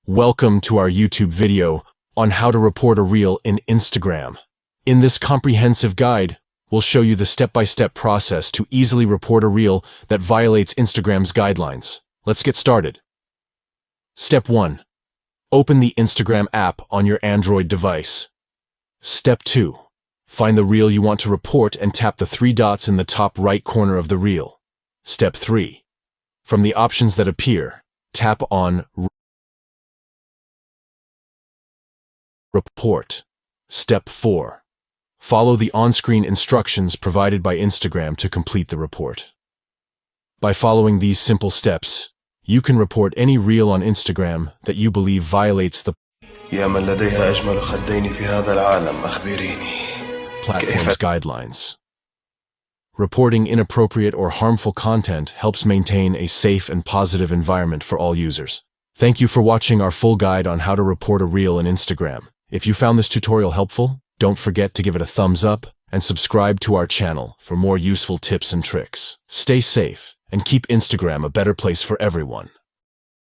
Welcome to our YouTube video on how to report a reel in Instagram. In this comprehensive guide, we'll show you the step-by-step process to easily report a reel that violates Instagram's guidelines. Let's get started. Step 1. Open the Instagram app on your Android device. Step 2. Find the reel you want to report and tap the 3 dots in the top right corner of the reel. Step 3. From the options that appear, tap on Report. Step 4. Follow the on-screen instructions provided by Instagram to complete the report. By following these simple steps, you can report any reel on Instagram that you believe violates the platform's guidelines. Reporting inappropriate or harmful content helps maintain a safe and positive environment for all users. Thank you for watching our full guide on how to report a reel in Instagram. If you found this tutorial helpful, don't forget to give it a thumbs up and subscribe to our channel for more useful tips and tricks. Stay safe and keep Instagram a better place for everyone.